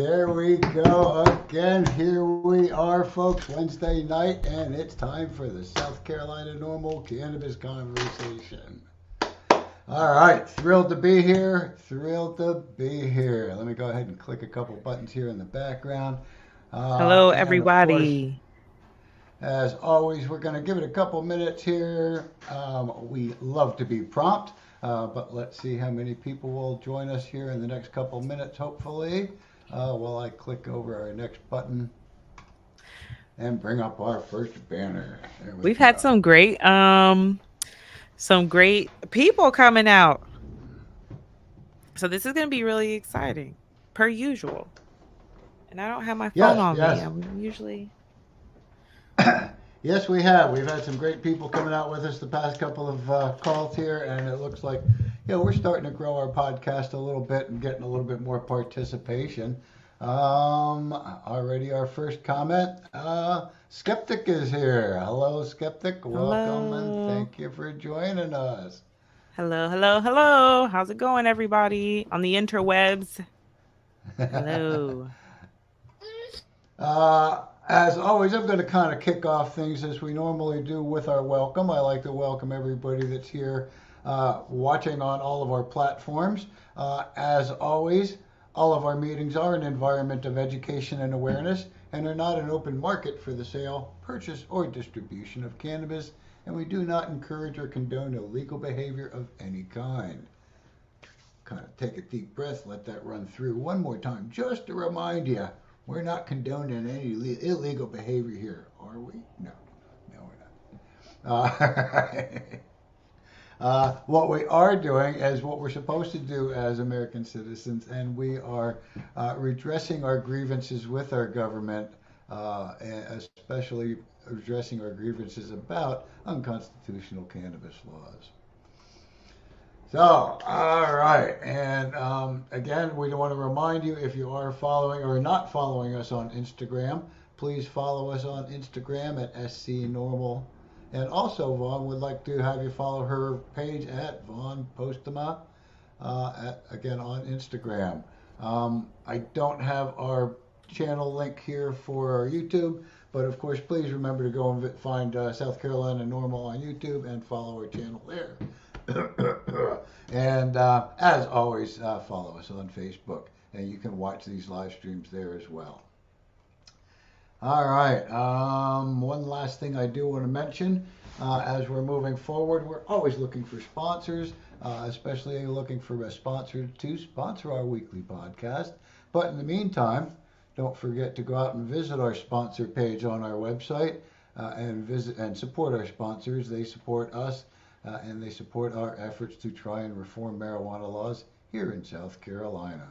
There we go again. Here we are, folks, Wednesday night, and it's time for the South Carolina NORML Cannabis Conversation. All right, thrilled to be here. Let me go ahead and click a couple buttons here in the background. Hello, And of course, everybody. as always, we're going to give it a couple minutes here. We love to be prompt, but let's see how many people will join us here in the next couple minutes, hopefully. While I click over our next button and bring up our first banner. There we We've had go. some great people coming out. So this is going to be really exciting, per usual. And I don't have my phone Yes, on me. yes. I'm usually Yes, we have. We've had some great people coming out with us the past couple of calls here, and it looks like, we're starting to grow our podcast a little bit and getting a little bit more participation. Already our first comment. Skeptic is here. Hello, Skeptic. Welcome and hello. thank you for joining us. Hello, hello, hello. How's it going, everybody? On the interwebs. Hello. As always, I'm going to kind of kick off things as we normally do with our welcome. I like to welcome everybody that's here watching on all of our platforms. As always, all of our meetings are an environment of education and awareness and are not an open market for the sale, purchase, or distribution of cannabis, and we do not encourage or condone illegal behavior of any kind. Kind of take a deep breath, let that run through one more time, just to remind you, we're not condoning any illegal behavior here, are we? No, we're not. What we are doing is what we're supposed to do as American citizens, and we are redressing our grievances with our government, especially addressing our grievances about unconstitutional cannabis laws. So, all right. And again, we want to remind you, if you are following or not following us on Instagram, please follow us on Instagram at SCNormal. And also, Vaughn would like to have you follow her page at Vaughn Postema, again on Instagram. I don't have our channel link here for our YouTube, but of course, please remember to go and find South Carolina NORML on YouTube and follow our channel there. And as always, follow us on Facebook, and you can watch these live streams there as well. All right. One last thing I do want to mention as we're moving forward, we're always looking for sponsors, especially looking for a sponsor to sponsor our weekly podcast. But in the meantime, don't forget to go out and visit our sponsor page on our website and visit and support our sponsors. They support us. And they support our efforts to try and reform marijuana laws here in South Carolina.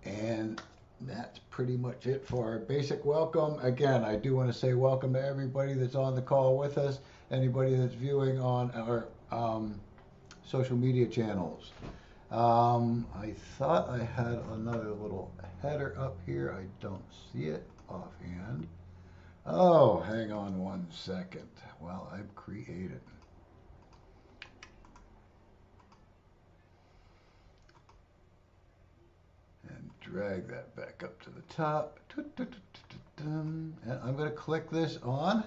And that's pretty much it for our basic welcome. Again, I do want to say welcome to everybody that's on the call with us, anybody that's viewing on our social media channels. I thought I had another little header up here. I don't see it offhand. Oh, hang on one second while I'm creating. And drag that back up to the top. And I'm going to click this on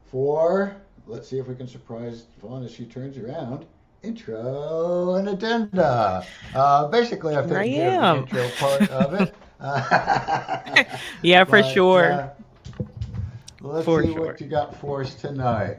for, let's see if we can surprise Vaughn as she turns around. Intro and addenda. Basically, I've Here I taken care of the am. intro part of it. Yeah, for But sure. let's For see sure. what you got for us tonight.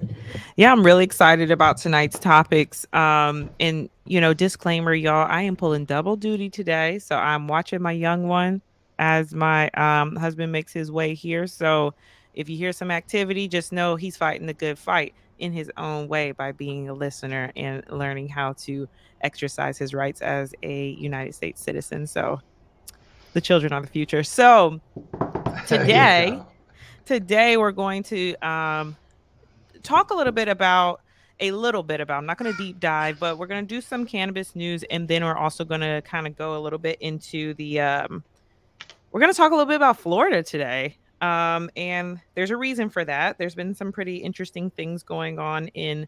Yeah, I'm really excited about tonight's topics. And disclaimer, y'all, I am pulling double duty today. So I'm watching my young one as my husband makes his way here. So if you hear some activity, just know he's fighting the good fight in his own way by being a listener and learning how to exercise his rights as a United States citizen. So the children are the future. So There you today, go. today we're going to talk a little bit about, I'm not going to deep dive, but we're going to do some cannabis news. And then we're also going to kind of go a little bit into we're going to talk a little bit about Florida today. And there's a reason for that. There's been some pretty interesting things going on in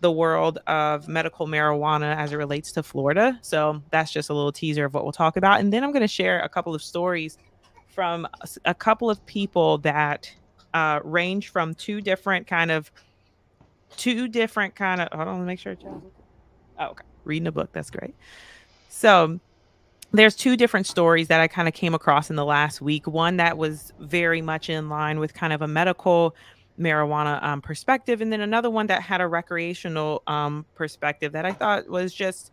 the world of medical marijuana as it relates to Florida. So that's just a little teaser of what we'll talk about. And then I'm going to share a couple of stories from a couple of people that range from hold on, make sure. Oh, okay. Reading a book. That's great. So there's two different stories that I kind of came across in the last week. One that was very much in line with kind of a medical marijuana perspective, and then another one that had a recreational perspective that I thought was just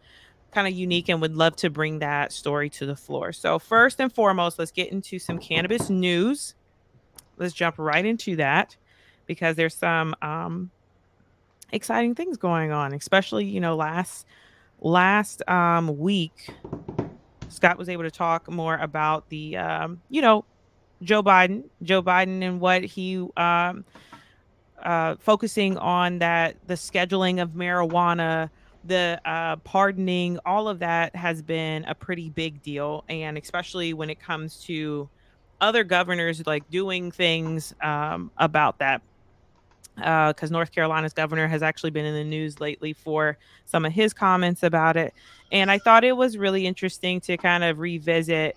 kind of unique and would love to bring that story to the floor. So, first and foremost, let's get into some cannabis news. Let's jump right into that because there's some exciting things going on, especially, last week Scott was able to talk more about the Joe Biden and what he focusing on that the scheduling of marijuana, the pardoning, all of that has been a pretty big deal, and especially when it comes to other governors like doing things about that. Because North Carolina's governor has actually been in the news lately for some of his comments about it. And I thought it was really interesting to kind of revisit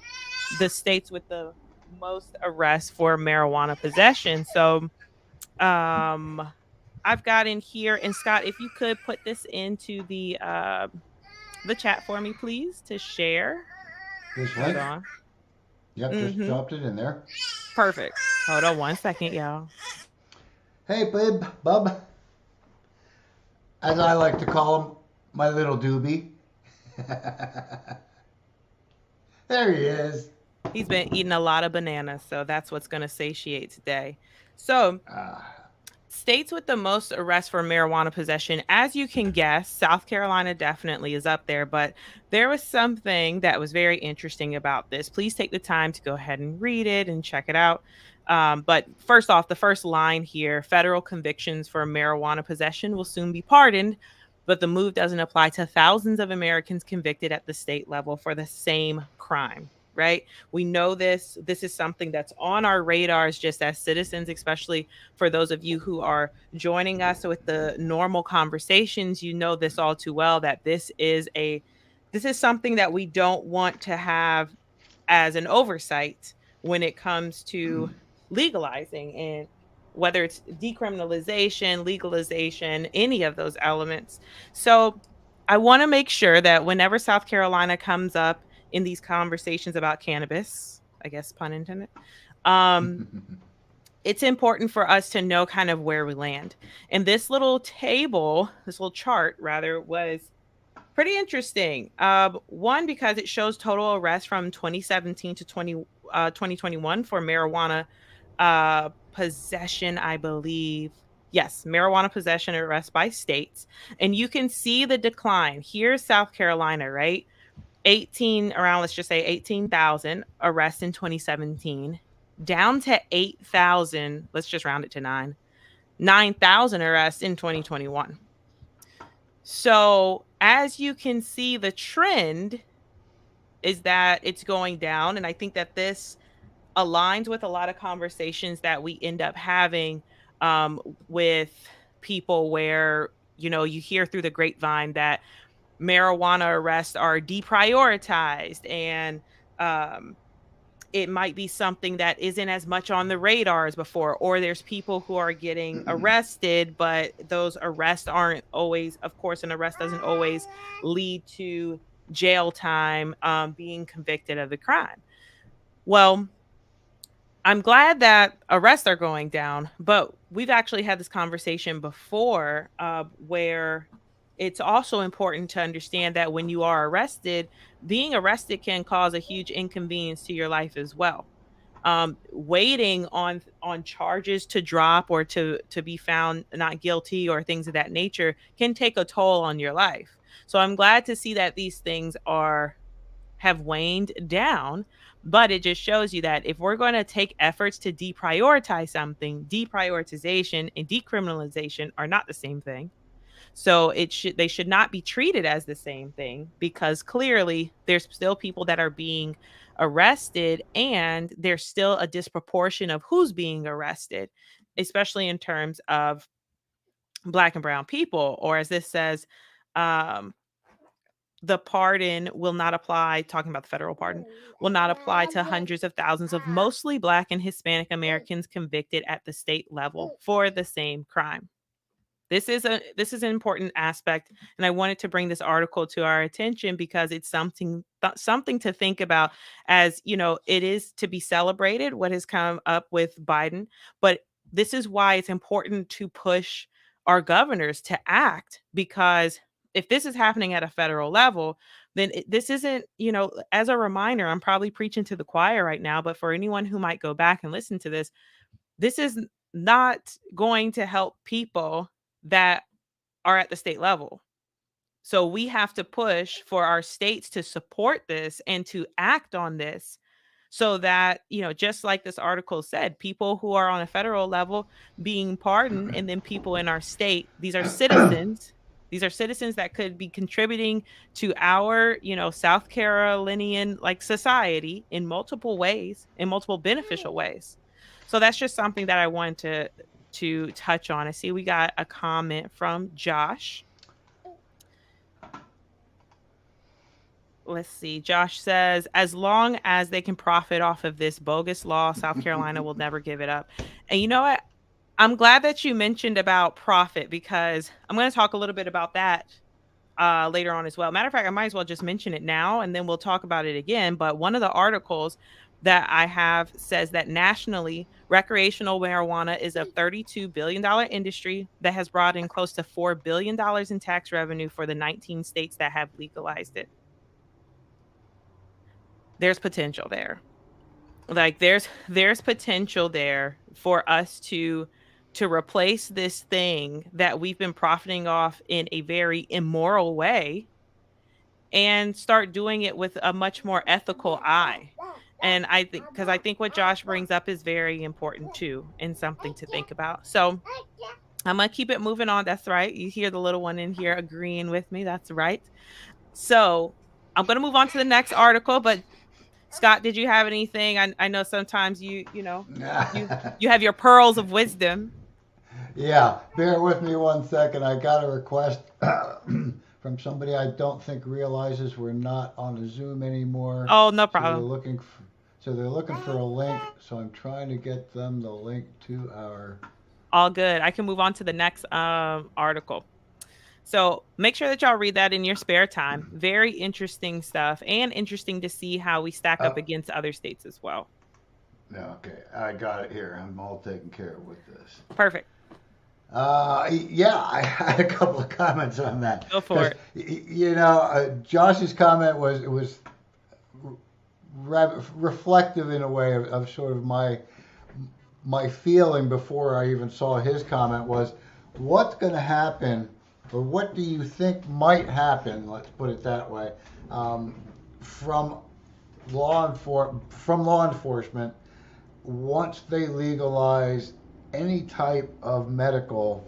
the states with the most arrests for marijuana possession. So I've got in here, and Scott, if you could put this into the chat for me, please, to share. This Hold link? on. Yep, just Mm-hmm. dropped it in there. Perfect. Hold on one second, y'all. Hey, bub, as I like to call him, my little doobie. There he is. He's been eating a lot of bananas, so that's what's going to satiate today. So, Ah, states with the most arrests for marijuana possession, as you can guess, South Carolina definitely is up there, but there was something that was very interesting about this. Please take the time to go ahead and read it and check it out. But first off, the first line here: federal convictions for marijuana possession will soon be pardoned, but the move doesn't apply to thousands of Americans convicted at the state level for the same crime. Right? We know this. This is something that's on our radars just as citizens, especially for those of you who are joining us with the normal conversations. You know this all too well, that this is something that we don't want to have as an oversight when it comes to legalizing, and whether it's decriminalization, legalization, any of those elements. So I want to make sure that whenever South Carolina comes up in these conversations about cannabis, I guess pun intended, um, it's important for us to know kind of where we land. And this little chart rather, was pretty interesting. One, because it shows total arrests from 2017 to 2021 for marijuana possession, I believe. Yes, marijuana possession arrests by states. And you can see the decline. Here's South Carolina, right? 18, around, let's just say 18,000 arrests in 2017, down to 8,000, let's just round it to 9,000 arrests in 2021. So, as you can see, the trend is that it's going down. And I think that this aligns with a lot of conversations that we end up having with people where, you hear through the grapevine that marijuana arrests are deprioritized, and um, it might be something that isn't as much on the radar as before, or there's people who are getting arrested, but those arrests aren't always, of course, an arrest doesn't always lead to jail time, being convicted of the crime. Well, I'm glad that arrests are going down, but we've actually had this conversation before, where it's also important to understand that when you are arrested, being arrested can cause a huge inconvenience to your life as well. Waiting on charges to drop, or to be found not guilty, or things of that nature, can take a toll on your life. So I'm glad to see that these things are have waned down, but it just shows you that if we're going to take efforts to deprioritize something, deprioritization and decriminalization are not the same thing. So they should not be treated as the same thing, because clearly there's still people that are being arrested, and there's still a disproportion of who's being arrested, especially in terms of Black and brown people, or as this says, um, the pardon will not apply, talking about the federal pardon, will not apply to hundreds of thousands of mostly Black and Hispanic Americans convicted at the state level for the same crime. This is an important aspect, and I wanted to bring this article to our attention because it's something to think about. As you know, it is to be celebrated what has come up with Biden, but this is why it's important to push our governors to act, because if this is happening at a federal level, then this isn't, as a reminder, I'm probably preaching to the choir right now, but for anyone who might go back and listen to this is not going to help people that are at the state level. So we have to push for our states to support this and to act on this, so that, just like this article said, people who are on a federal level being pardoned, and then people in our state, these are citizens. These are citizens that could be contributing to our, South Carolinian like society in multiple ways, in multiple beneficial ways. So that's just something that I wanted to touch on. I see we got a comment from Josh. Let's see. Josh says, as long as they can profit off of this bogus law, South Carolina will never give it up. And you know what? I'm glad that you mentioned about profit, because I'm going to talk a little bit about that later on as well. Matter of fact, I might as well just mention it now and then we'll talk about it again. But one of the articles that I have says that nationally, recreational marijuana is a $32 billion industry that has brought in close to $4 billion in tax revenue for the 19 states that have legalized it. There's potential there. Like there's potential there for us to replace this thing that we've been profiting off in a very immoral way, and start doing it with a much more ethical eye. And I think what Josh brings up is very important too, and something to think about. So I'm gonna keep it moving on. That's right. You hear the little one in here agreeing with me. That's right. So I'm gonna move on to the next article. But Scott, did you have anything? I know sometimes you have your pearls of wisdom. Yeah, bear with me 1 second. I got a request from somebody I don't think realizes we're not on a Zoom anymore. Oh, no So they're problem. looking for, so they're looking for a link. So I'm trying to get them the link to our. All good. I can move on to the next article. So make sure that y'all read that in your spare time. Very interesting stuff, and interesting to see how we stack up Oh, against other states as well. okay, I got it here. I'm all taken care of with this. Perfect. Yeah, I had a couple of comments on that Go for because it. Josh's comment was reflective in a way of sort of my feeling before I even saw his comment was, what's going to happen, or what do you think might happen? Let's put it that way, from from law enforcement once they legalize any type of medical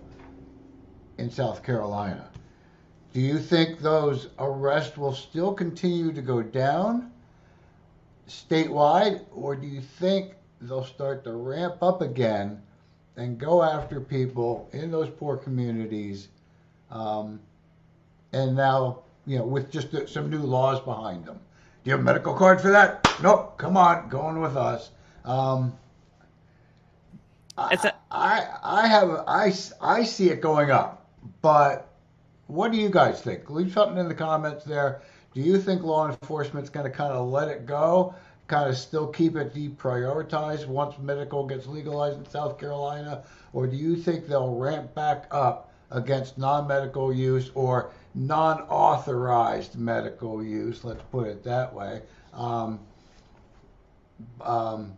in South Carolina. Do you think those arrests will still continue to go down statewide, or do you think they'll start to ramp up again and go after people in those poor communities? Um, and now, with just some new laws behind them. Do you have a medical card for that? Nope. Come on, going with us. Um, It's I, a I see it going up, but what do you guys think? Leave something in the comments there. Do you think law enforcement's going to kind of let it go, kind of still keep it deprioritized once medical gets legalized in South Carolina, or do you think they'll ramp back up against non-medical use or non-authorized medical use? Let's put it that way. Um, um,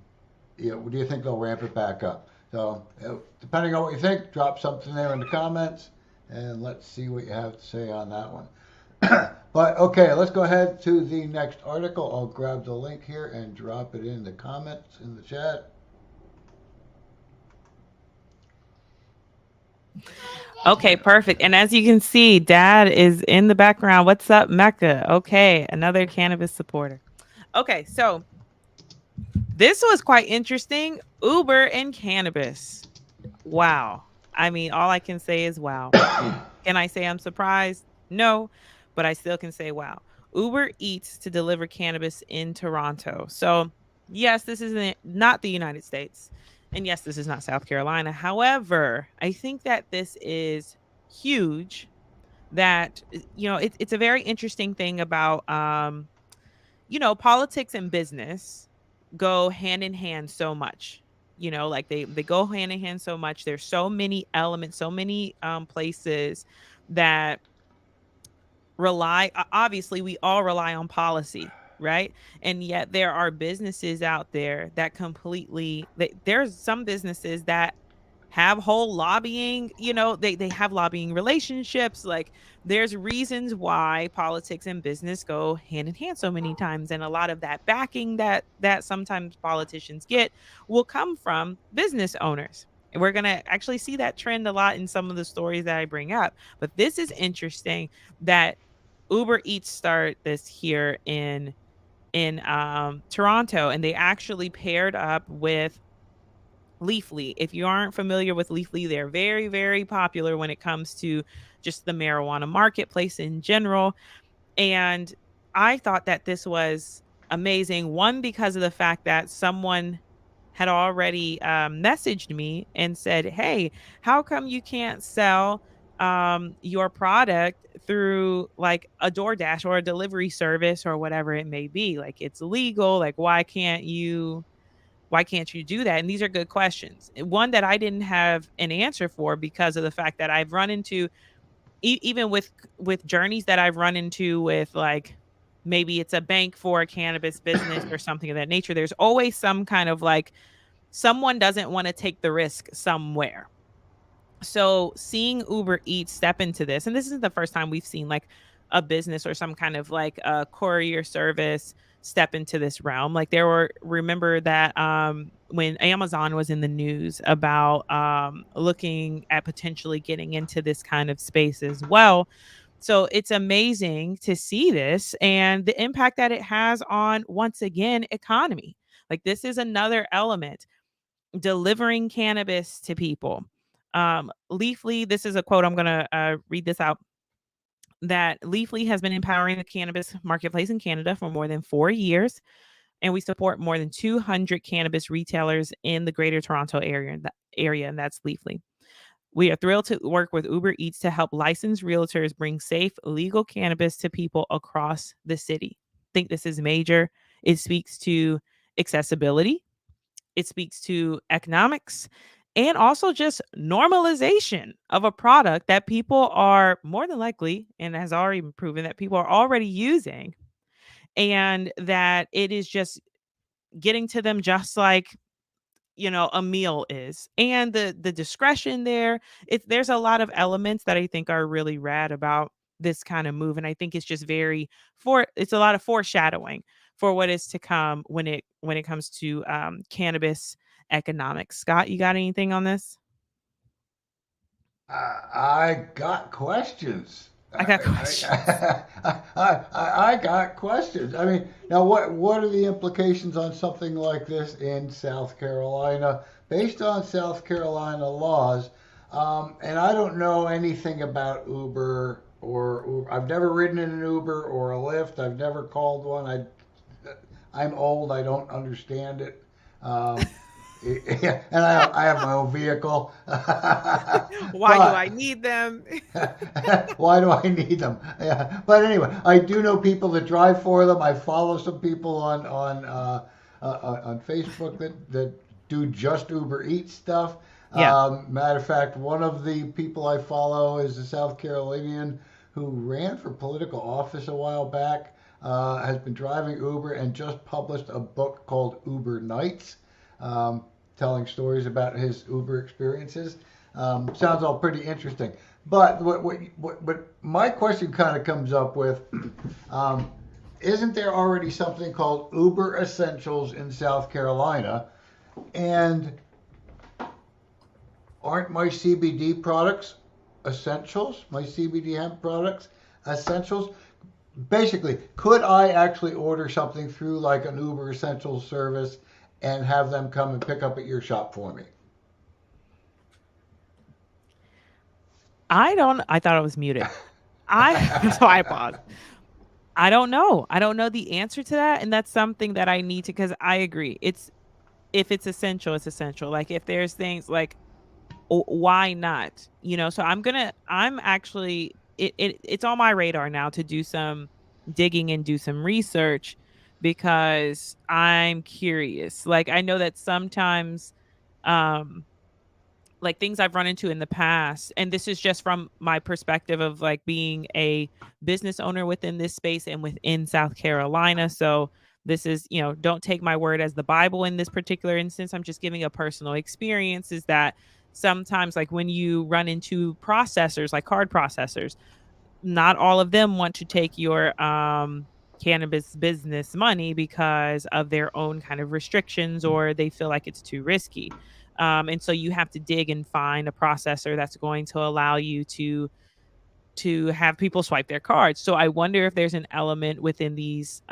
do you think they'll ramp it back up? So, depending on what you think, drop something there in the comments, and let's see what you have to say on that one. But okay, let's go ahead to the next article. I'll grab the link here and drop it in the comments in the chat. Okay, perfect. And as you can see, Dad is in the background. What's up, Mecca? Okay, another cannabis supporter. Okay, so this was quite interesting. Uber and cannabis. Wow. I mean, all I can say is wow. Can I say I'm surprised? No, but I still can say wow. Uber Eats to deliver cannabis in Toronto. So, yes, this is not the United States. And yes, this is not South Carolina. However, I think that this is huge that it's a very interesting thing about politics and business go hand in hand so much. Like they go hand in hand so much. There's so many elements, so many places that obviously we all rely on policy, right? And yet there are businesses out there that there's some businesses that have whole lobbying, they have lobbying relationships. Like there's reasons why politics and business go hand in hand so many times, and a lot of that backing that sometimes politicians get will come from business owners. And we're going to actually see that trend a lot in some of the stories that I bring up. But this is interesting that Uber Eats start this here in Toronto, and they actually paired up with Leafly. If you aren't familiar with Leafly, they're very, very popular when it comes to just the marijuana marketplace in general. And I thought that this was amazing. One, because of the fact that someone had already messaged me and said, "Hey, how come you can't sell your product through like a DoorDash or a delivery service or whatever it may be? Like it's legal. Like why can't you do that?" And these are good questions. One that I didn't have an answer for because of the fact that I've run into even with journeys that I've run into with like maybe it's a bank for a cannabis business or something of that nature. There's always some kind of like someone doesn't want to take the risk somewhere. So seeing Uber Eats step into this, and this isn't the first time we've seen like a business or some kind of like a courier service step into this realm. Like remember that when Amazon was in the news about looking at potentially getting into this kind of space as well. So it's amazing to see this and the impact that it has on, once again, economy. Like this is another element, delivering cannabis to people. Leafly, this is a quote, I'm going to read this out, that Leafly has been empowering the cannabis marketplace in Canada for more than 4 years, and we support more than 200 cannabis retailers in the Greater Toronto area, and that's Leafly. We are thrilled to work with Uber Eats to help licensed realtors bring safe, legal cannabis to people across the city. I think this is major. It speaks to accessibility, it speaks to economics, and also just normalization of a product that people are more than likely, and has already been proven that people are already using, and that it is just getting to them just like a meal is. And the discretion there, there's a lot of elements that I think are really rad about this kind of move. And I think it's just it's a lot of foreshadowing for what is to come when it comes to cannabis economics. Scott, you got anything on this? I got questions. I got questions. I got questions. I mean, now what are the implications on something like this in South Carolina, based on South Carolina laws? And I don't know anything about Uber or I've never ridden in an Uber or a Lyft. I've never called one. I'm old. I don't understand it. Um, and I have my own vehicle. Why do But I need them? why do I need them? Yeah. But anyway, I do know people that drive for them. I follow some people on Facebook that do just Uber Eats stuff. Yeah. Matter of fact, one of the people I follow is a South Carolinian who ran for political office a while back. Has been driving Uber and just published a book called Uber Nights, um, telling stories about his Uber experiences. Sounds all pretty interesting. But what my question kind of comes up with, um, isn't there already something called Uber Essentials in South Carolina? And aren't my CBD products essentials? My CBD hemp products essentials? Basically, could I actually order something through like an Uber Essentials service and have them come and pick up at your shop for me? I thought I was muted. So I paused. I don't know. I don't know the answer to that. And that's something that I need to, because I agree. If it's essential, it's essential. Like if there's things like, why not? So I'm actually, it's on my radar now to do some digging and do some research because I'm curious. Like I know that sometimes, um, like things I've run into in the past, and this is just from my perspective of like being a business owner within this space and within South Carolina. So this is, don't take my word as the Bible in this particular instance. I'm just giving a personal experience is that sometimes like when you run into processors like card processors, not all of them want to take your cannabis business money because of their own kind of restrictions or they feel like it's too risky. And so you have to dig and find a processor that's going to allow you to have people swipe their cards. So I wonder if there's an element within these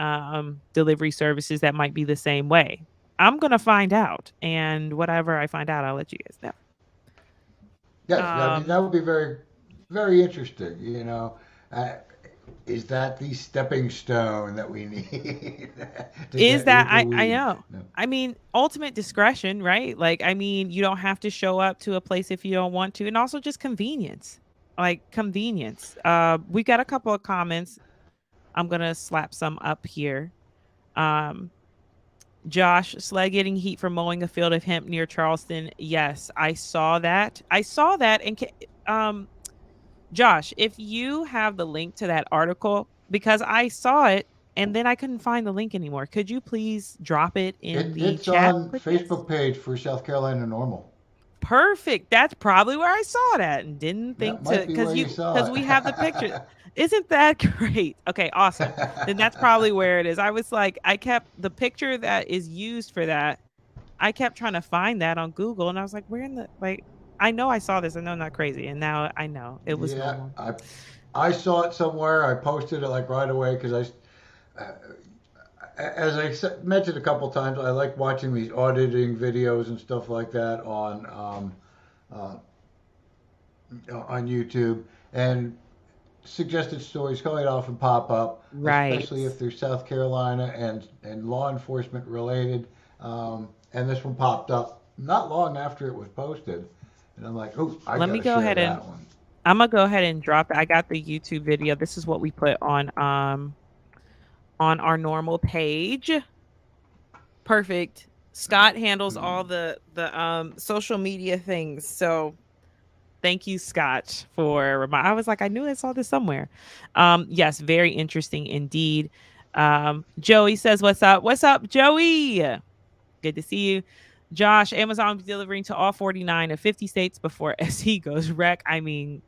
delivery services that might be the same way. I'm gonna find out, and whatever I find out, I'll let you guys know. Yes, I mean Um, that would be very, very interesting. Uh, is that the stepping stone that we need to Is get that legal I weed? know. No. I mean, ultimate discretion, right? Like, I mean, you don't have to show up to a place if you don't want to, and also just convenience. Like convenience. We got a couple of comments. I'm gonna slap some up here. Um, Josh, Sled getting heat for mowing a field of hemp near Charleston. Yes, I saw that. I saw that. And Josh, if you have the link to that article, because I saw it and then I couldn't find the link anymore, could you please drop it in the It's chat on with this? Facebook page for South Carolina Normal. Perfect. That's probably where I saw that and didn't think That to, might be where you saw because we have the picture. it. Isn't that great? Okay, awesome. Then that's probably where it is. I was like, I kept the picture that is used for that. I kept trying to find that on Google and I was like, where in the, like, I know I saw this. I know I'm not crazy. And now I know it was Yeah, normal. I saw it somewhere. I posted it like right away because as mentioned a couple times, I like watching these auditing videos and stuff like that uh, on YouTube, and suggested stories quite often pop up, Right. especially if they're South Carolina and law enforcement related. And this one popped up not long after it was posted, and I'm like, oh, I Let got me to go share ahead and that one. I'm gonna go ahead and drop it. I got the YouTube video. This is what we put on our normal page. Perfect. Scott handles all the social media things. So thank you, Scott, for I was like, I knew I saw this somewhere. Yes, very interesting indeed. Joey says, "What's up? What's up, Joey? Good to see you." Josh, Amazon will be delivering to all 49 of 50 states before SE goes wreck. I mean,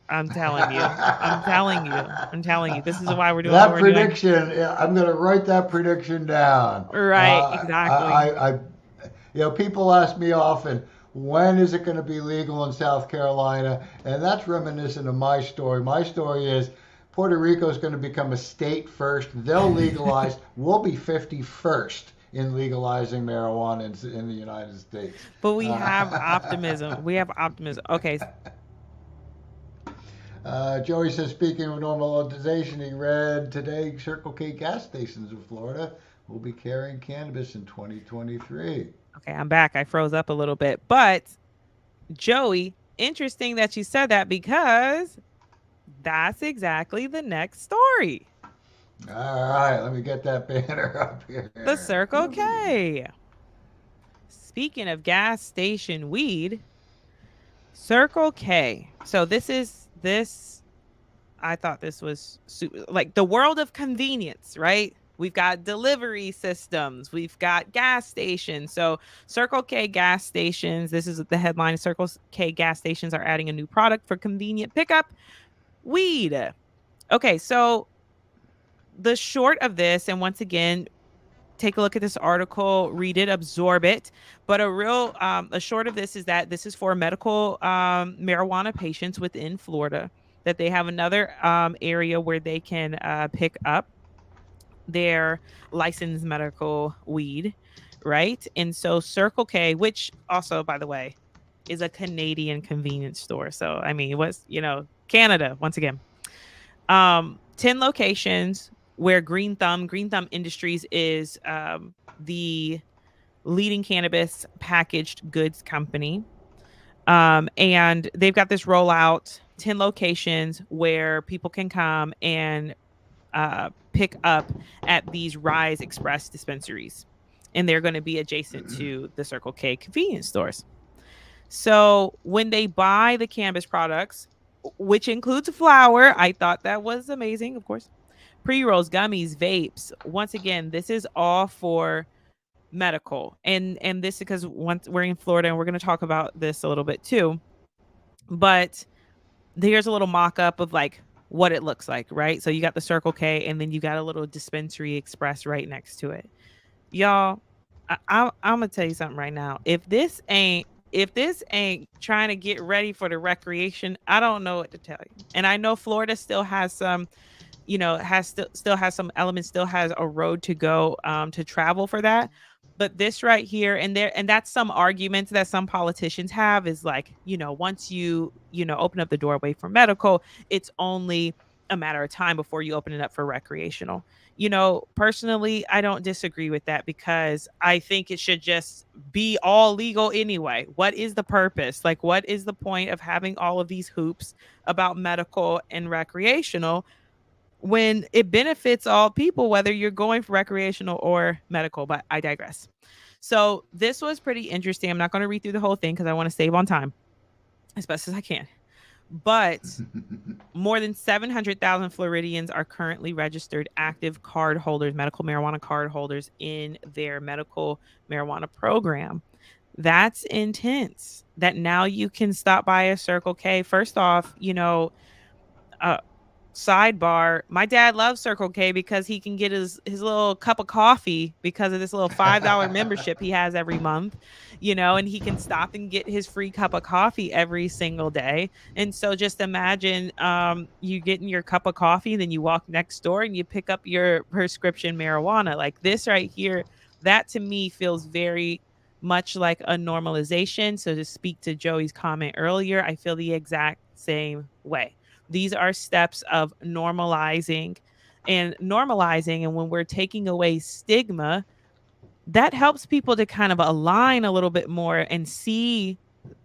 I'm telling you. I'm telling you. I'm telling you. This is why we're doing what That we're doing. prediction, yeah, I'm going to write that prediction down. Right, exactly. People ask me often, when is it going to be legal in South Carolina? And that's reminiscent of my story. My story is Puerto Rico is going to become a state first. They'll legalize. We'll be 51st in legalizing marijuana in the United States. But we have Uh, optimism. We have optimism. Okay. Joey says, speaking of normalization, he read today Circle K gas stations in Florida will be carrying cannabis in 2023. Okay, I'm back. I froze up a little bit. But Joey, interesting that you said that because that's exactly the next story. All right, let me get that banner up The here. Circle K. Speaking of gas station weed, Circle K. So this I thought this was like the world of convenience, right? We've got delivery systems, we've got gas stations. So, Circle K gas stations, this is the headline: Circle K gas stations are adding a new product for convenient pickup, weed. Okay, so the short of this, and once again, take a look at this article, read it, absorb it. But a short of this is that this is for medical marijuana patients within Florida, that they have another area where they can pick up their licensed medical weed, right? And so Circle K, which also, by the way, is a Canadian convenience store. So I mean, what's Canada once again. 10 locations where Green Thumb Industries is the leading cannabis packaged goods company. And they've got this rollout, 10 locations where people can come and pick up at these Rise Express dispensaries. And they're going to be adjacent to the Circle K convenience stores. So when they buy the cannabis products, which includes flour, I thought that was amazing, of course. Pre-rolls, gummies, vapes. Once again, this is all for medical. And this is because once we're in Florida, and we're going to talk about this a little bit too. But here's a little mock-up of like what it looks like, right? So you got the Circle K, and then you got a little dispensary express right next to it. Y'all, I'm gonna tell you something right now. If this ain't trying to get ready for the recreation, I don't know what to tell you. And I know Florida still has some, has still has some elements, still has a road to go to travel for that. But this right here and there, and that's some arguments that some politicians have is like, once you open up the doorway for medical, it's only a matter of time before you open it up for recreational. Personally, I don't disagree with that because I think it should just be all legal anyway. What is the purpose? Like, what is the point of having all of these hoops about medical and recreational when it benefits all people, whether you're going for recreational or medical? But I digress. So this was pretty interesting. I'm not going to read through the whole thing because I want to save on time as best as I can. But more than 700,000 Floridians are currently registered active card holders, medical marijuana card holders in their medical marijuana program. That's intense. That now you can stop by a Circle K. First off, sidebar, my dad loves Circle K because he can get his little cup of coffee because of this little $5 membership he has every month, and he can stop and get his free cup of coffee every single day. And so just imagine you getting your cup of coffee, then you walk next door and you pick up your prescription marijuana. Like this right here, that to me feels very much like a normalization. So to speak to Joey's comment earlier, I feel the exact same way. These are steps of normalizing. And when we're taking away stigma, that helps people to kind of align a little bit more and see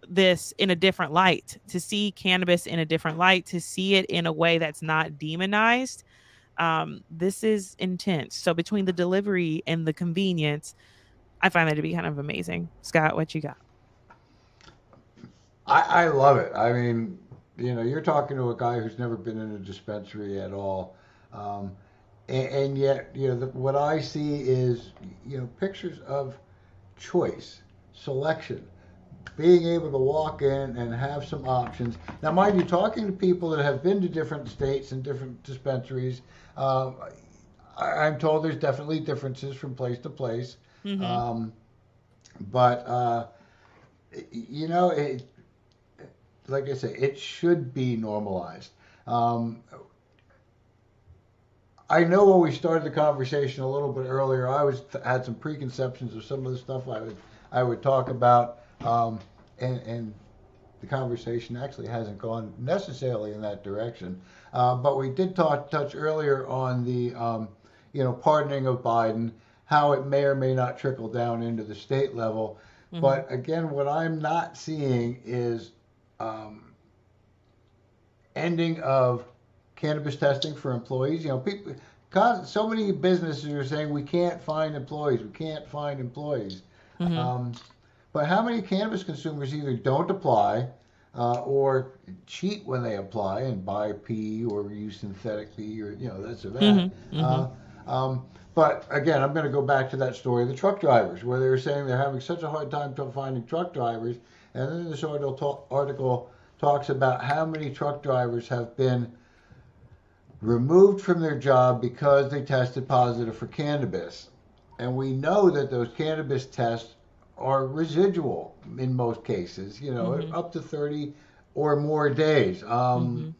this in a different light, to see cannabis in a different light, to see it in a way that's not demonized. This is intense. So between the delivery and the convenience, I find that to be kind of amazing. Scott, what you got? I love it. I mean, you're talking to a guy who's never been in a dispensary at all. Um, and yet, what I see is, pictures of choice, selection, being able to walk in and have some options. Now, mind you, talking to people that have been to different states and different dispensaries, I'm told there's definitely differences from place to place. Mm-hmm. But like I say, it should be normalized. I know when we started the conversation a little bit earlier, had some preconceptions of some of the stuff I would talk about, and the conversation actually hasn't gone necessarily in that direction. But we did touch earlier on the pardoning of Biden, how it may or may not trickle down into the state level. Mm-hmm. But again, what I'm not seeing is ending of cannabis testing for employees. People, so many businesses are saying we can't find employees. Mm-hmm. But how many cannabis consumers either don't apply or cheat when they apply and buy P or use synthetic P or this or that. Mm-hmm. Mm-hmm. But again, I'm going to go back to that story of the truck drivers, where they were saying they're having such a hard time finding truck drivers. And then this article talks about how many truck drivers have been removed from their job because they tested positive for cannabis. And we know that those cannabis tests are residual in most cases, mm-hmm. up to 30 or more days. Mm-hmm.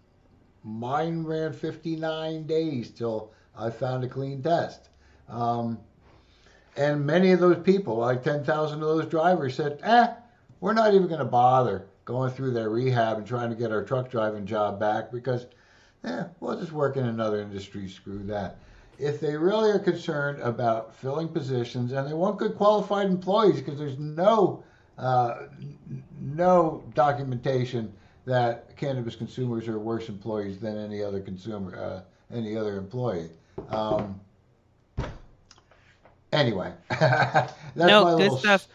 Mine ran 59 days till I found a clean test. And many of those people, like 10,000 of those drivers, said, we're not even going to bother going through their rehab and trying to get our truck driving job back because, we'll just work in another industry. Screw that. If they really are concerned about filling positions and they want good qualified employees, because there's uh, no documentation that cannabis consumers are worse employees than any other consumer, any other employee. Um, anyway, that's No, my good little stuff.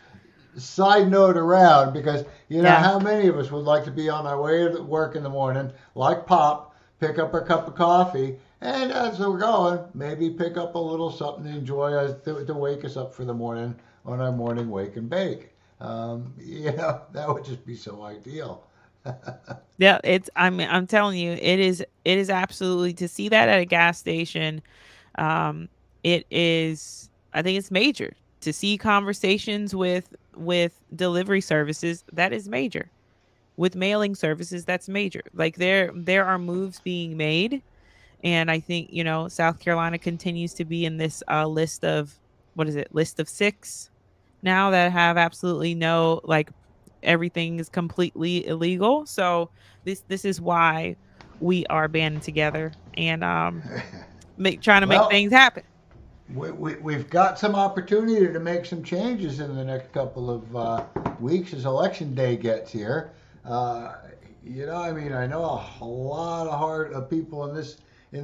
side note around because Yeah. how many of us would like to be on our way to work in the morning, like Pop, pick up our cup of coffee, and as we're going, maybe pick up a little something to enjoy us to wake us up for the morning on our morning wake and bake. That would just be so ideal. Yeah, I'm telling you, it is absolutely to see that at a gas station. Um, it is, I think it's major to see conversations with delivery services. That is major. With mailing services, that's major. Like there are moves being made, and I think South Carolina continues to be in this list of, what is it, list of six now that have absolutely no, like, everything is completely illegal. So this is why we are banding together and trying to make Well, things happen. we've got some opportunity to make some changes in the next couple of weeks as election day gets here. Uh, I mean, I know a lot of people in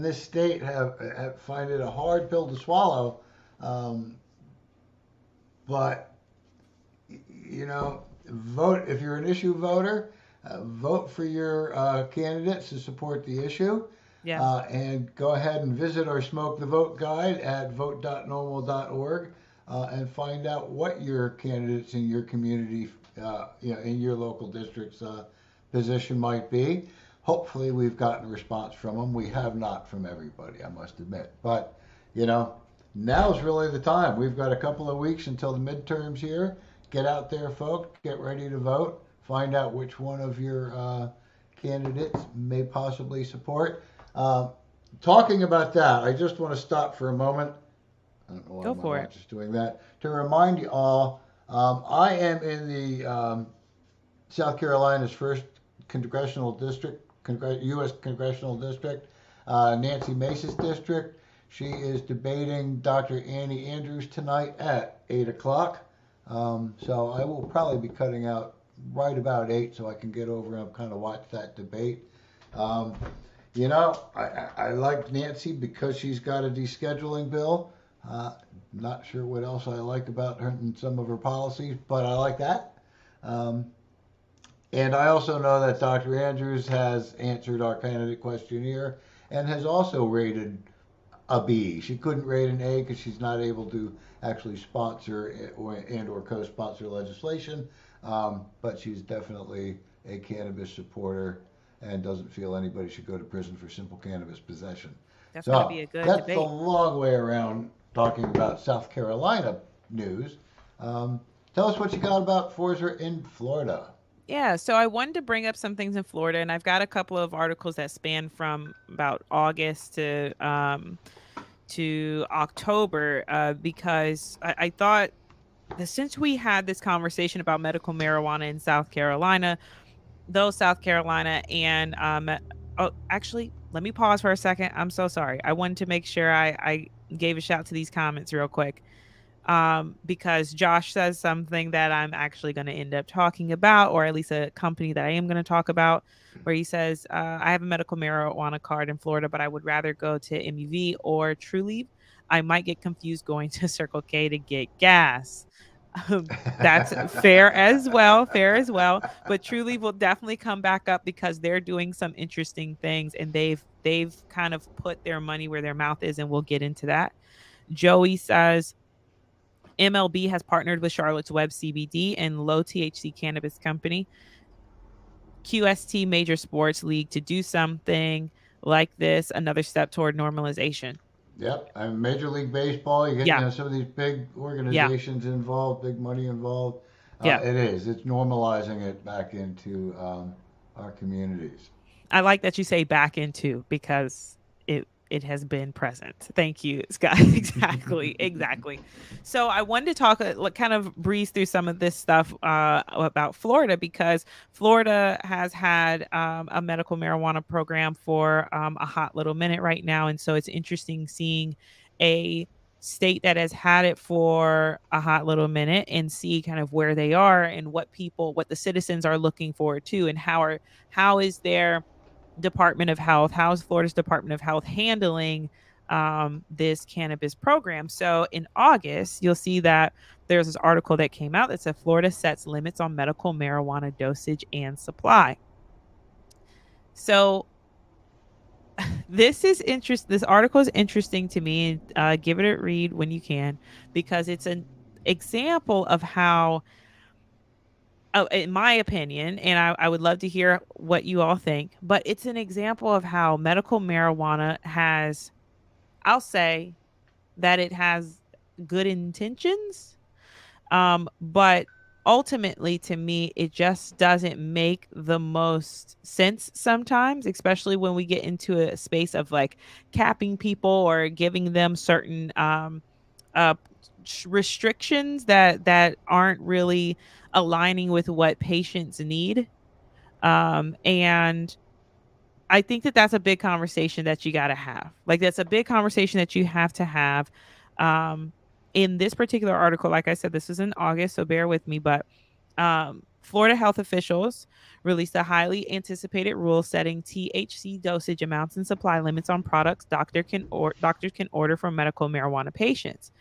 this state have find it a hard pill to swallow, um, but vote if you're an issue voter. Vote for your candidates to support the issue. Yeah, And go ahead and visit our Smoke the Vote guide at vote.normal.org and find out what your candidates in your community, in your local district's position might be. Hopefully, we've gotten a response from them. We have not from everybody, I must admit. But, you know, now's really the time. We've got a couple of weeks until the midterms here. Get out there, folks. Get ready to vote. Find out which one of your candidates may possibly support. Uh, Talking about that, I just want to stop for a moment. I don't know why go my for it. watch is doing that. To remind you all, I am in the South Carolina's first congressional district, U.S. congressional district, Nancy Mace's district. She is debating Dr. Annie Andrews tonight at 8 o'clock. So I will probably be cutting out right about 8 so I can get over and kind of watch that debate. Um, I like Nancy because she's got a descheduling bill. Not sure what else I like about her and some of her policies, but I like that. Um, and I also know that Dr. Andrews has answered our candidate questionnaire and has also rated a B. She couldn't rate an A because she's not able to actually sponsor or co-sponsor legislation, but she's definitely a cannabis supporter and doesn't feel anybody should go to prison for simple cannabis possession. That's going to So be a good that's a debate. long way around talking about South Carolina news. Um, Tell us what you got about Forza in Florida. Yeah, so I wanted to bring up some things in Florida, and I've got a couple of articles that span from about August to October, because I thought that since we had this conversation about medical marijuana in South Carolina, though South Carolina and oh, actually, let me pause for a second. I'm so sorry. I wanted to make sure I gave a shout to these comments real quick, because Josh says something that I'm actually going to end up talking about, or at least a company that I am going to talk about, where he says, I have a medical marijuana card in Florida, but I would rather go to MUV or Trulieve. I might get confused going to Circle K to get gas. That's fair as well, fair as well. But Trulieve will definitely come back up because they're doing some interesting things, and they've kind of put their money where their mouth is, and we'll get into that. Joey says MLB has partnered with Charlotte's Web CBD and low THC cannabis company QST Major Sports League to do something like this, another step toward normalization. Yep, I'm Major League Baseball. You get Yeah, some of these big yeah, organizations involved, big money involved. yeah. It is. It's normalizing it back into our communities. I like that you say back into, because it it has been present. Thank you, Scott. Exactly, exactly. So I wanted to talk, kind of breeze through some of this stuff about Florida, because Florida has had a medical marijuana program for a hot little minute right now, and so it's interesting seeing a state that has had it for a hot little minute and see kind of where they are and what the citizens are looking forward to, and how is their Department of Health, how is Florida's Department of Health handling this cannabis program. So in August, you'll see that there's this article that came out that said Florida sets limits on medical marijuana dosage and supply. So this article is interesting to me. Give it a read when you can, because it's an example of how, in my opinion, and I would love to hear what you all think, but it's an example of how medical marijuana has, I'll say that it has good intentions, but ultimately, to me, it just doesn't make the most sense sometimes, especially when we get into a space of like capping people or giving them certain uh, restrictions that aren't really aligning with what patients need. And I think that that's a big conversation that you got to have. Like, that's a big conversation that you have to have. Um, in this particular article, like I said, this is in August, so bear with me, but Florida health officials released a highly anticipated rule setting THC dosage amounts and supply limits on products doctors can order from medical marijuana patients.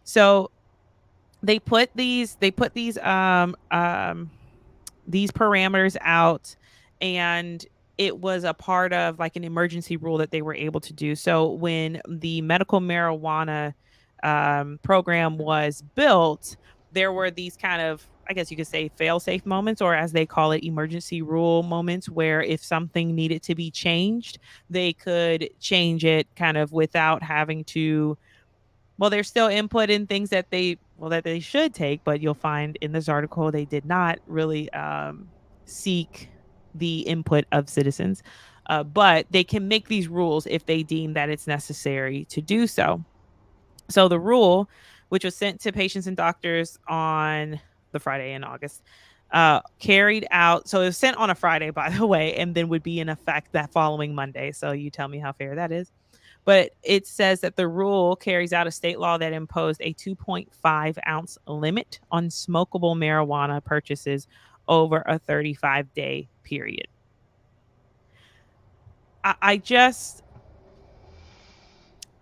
So these parameters out, and it was a part of like an emergency rule that they were able to do. So when the medical marijuana program was built, there were these kind of, I guess you could say, fail safe moments, or as they call it, emergency rule moments, where if something needed to be changed, they could change it kind of without having to, well, there's still input in things that they should take, but you'll find in this article they did not really seek the input of citizens. But they can make these rules if they deem that it's necessary to do so. So the rule, which was sent to patients and doctors on the Friday in August, carried out. So it was sent on a Friday, by the way, and then would be in effect that following Monday. So you tell me how fair that is. But it says that the rule carries out a state law that imposed a 2.5-ounce limit on smokable marijuana purchases over a 35-day period. I just,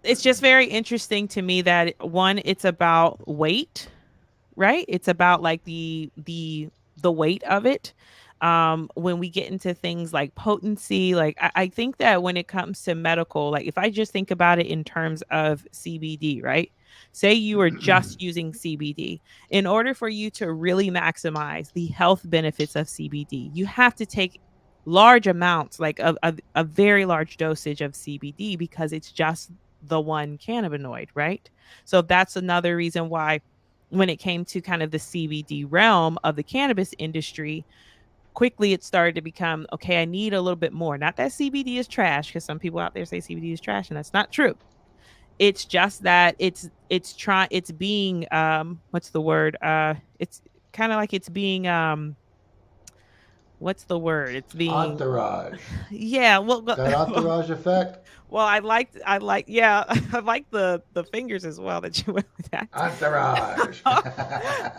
it's just very interesting to me that, one, it's about weight, right? It's about like the weight of it. When we get into things like potency, like I think that when it comes to medical, like if I just think about it in terms of CBD, right? Say you are just using CBD. In order for you to really maximize the health benefits of CBD, you have to take large amounts, like a very large dosage of CBD, because it's just the one cannabinoid, right? So that's another reason why, when it came to kind of the CBD realm of the cannabis industry, quickly it started to become, okay, I need a little bit more. Not that CBD is trash, because some people out there say CBD is trash, and that's not true. It's just that it's being what's the word? It's kind of like it's being what's the word? It's being, Entourage. yeah, well, That entourage effect? well, yeah, I like the fingers as well that you went with that. Entourage.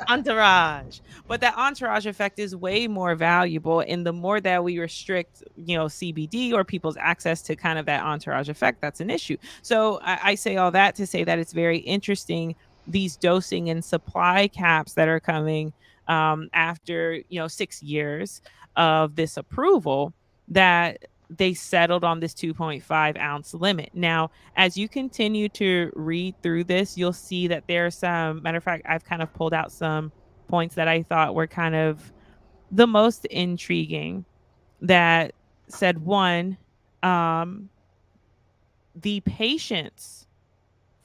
Entourage. But that entourage effect is way more valuable. And the more that we restrict, CBD or people's access to kind of that entourage effect, that's an issue. So I say all that to say that it's very interesting, these dosing and supply caps that are coming after, 6 years of this approval, that they settled on this 2.5-ounce limit. Now, as you continue to read through this, you'll see that there's some, matter of fact, I've kind of pulled out some points that I thought were kind of the most intriguing, that said, one, um, the patients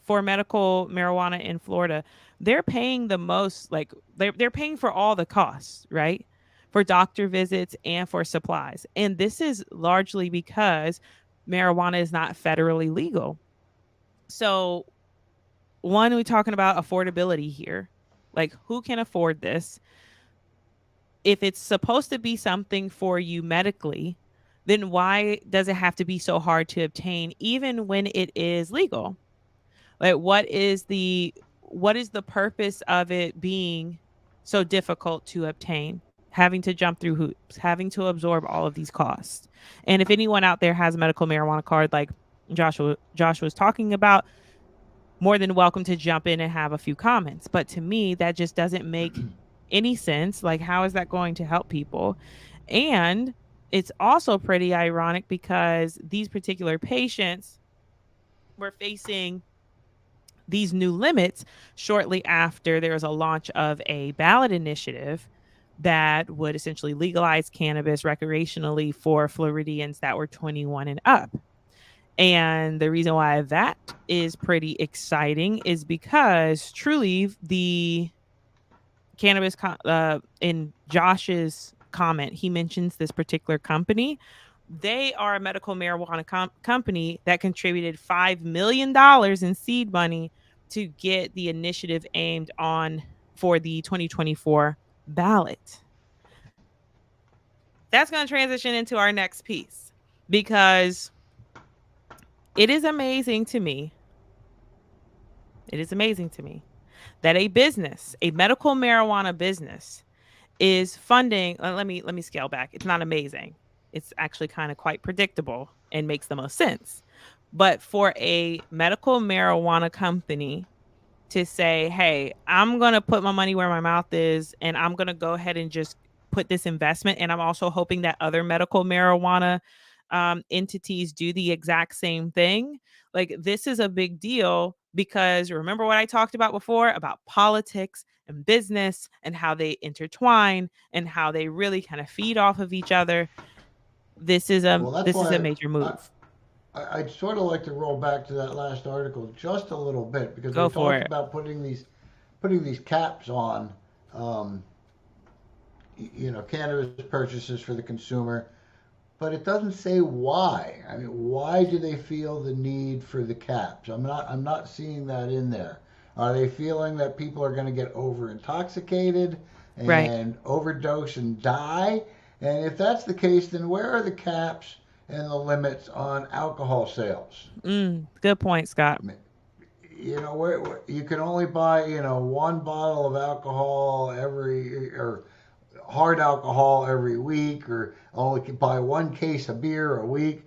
for medical marijuana in Florida, they're paying the most, like they're paying for all the costs, right? For doctor visits and for supplies. And this is largely because marijuana is not federally legal. So, one, we're talking about affordability here. Like, who can afford this? If it's supposed to be something for you medically, then why does it have to be so hard to obtain even when it is legal? Like, what is the purpose of it being so difficult to obtain? Having to jump through hoops, having to absorb all of these costs. And if anyone out there has a medical marijuana card like Joshua was talking about, more than welcome to jump in and have a few comments. But to me, that just doesn't make any sense. Like, how is that going to help people? And it's also pretty ironic because these particular patients were facing these new limits shortly after there was a launch of a ballot initiative that would essentially legalize cannabis recreationally for Floridians that were 21 and up. And the reason why that is pretty exciting is because truly the cannabis in Josh's comment, he mentions this particular company. They are a medical marijuana company that contributed $5 million in seed money to get the initiative aimed on for the 2024 ballot. That's going to transition into our next piece because it is amazing to me. It is amazing to me that a business, a medical marijuana business, is funding. Let me scale back. It's not amazing. It's actually kind of quite predictable and makes the most sense. But for a medical marijuana company to say, hey, I'm going to put my money where my mouth is and I'm going to go ahead and just put this investment. And I'm also hoping that other medical marijuana entities do the exact same thing. Like, this is a big deal because remember what I talked about before about politics and business and how they intertwine and how they really kind of feed off of each other. This is a Well, that's this is a why major move. I'd sort of like to roll back to that last article just a little bit because they Go for talked it. about putting these caps on, um, cannabis purchases for the consumer, but it doesn't say why. I mean, why do they feel the need for the caps? I'm not seeing that in there. Are they feeling that people are going to get over intoxicated Right. and overdose and die? And if that's the case, then where are the caps and the limits on alcohol sales? Good point, Scott. Where you can only buy one bottle of alcohol every or hard alcohol every week, or only can buy one case of beer a week.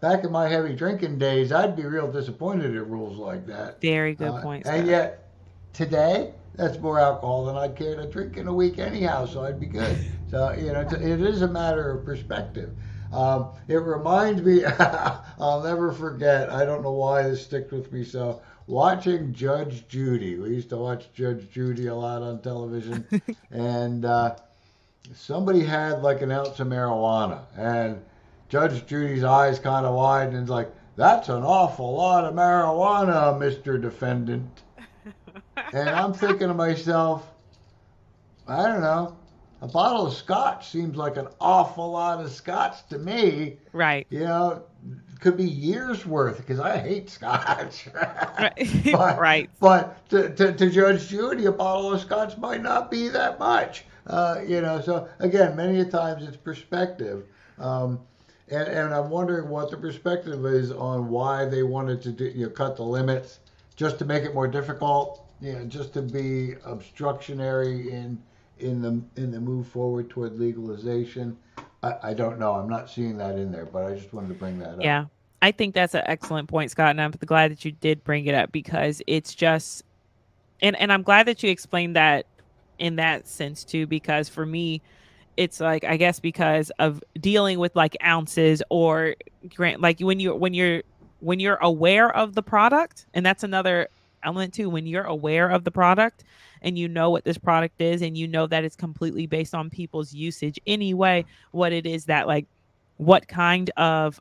Back in my heavy drinking days, I'd be real disappointed at rules like that. Very good point, And Scott. yet, today, that's more alcohol than I'd care to drink in a week anyhow, so I'd be good. So, it is a matter of perspective. It reminds me, I'll never forget, I don't know why this sticks with me so, watching Judge Judy. We used to watch Judge Judy a lot on television, and somebody had like an ounce of marijuana, and Judge Judy's eyes kind of widened and like, "That's an awful lot of marijuana, Mister Defendant." And I'm thinking to myself, I don't know, a bottle of scotch seems like an awful lot of scotch to me. Right. You know, could be years worth because I hate scotch. Right. but Right. but to Judge Judy, a bottle of scotch might not be that much. So again, many times it's perspective. And I'm wondering what the perspective is on why they wanted to cut the limits just to make it more difficult, just to be obstructionary in the move forward toward legalization. I don't know. I'm not seeing that in there, but I just wanted to bring that up. Yeah. I think that's an excellent point, Scott, and I'm glad that you did bring it up because it's just and I'm glad that you explained that in that sense too because for me it's like I guess because of dealing with like ounces or grant like when you're aware of the product, and that's another element too. When you're aware of the product and you know what this product is and you know that it's completely based on people's usage anyway, what it is that like what kind of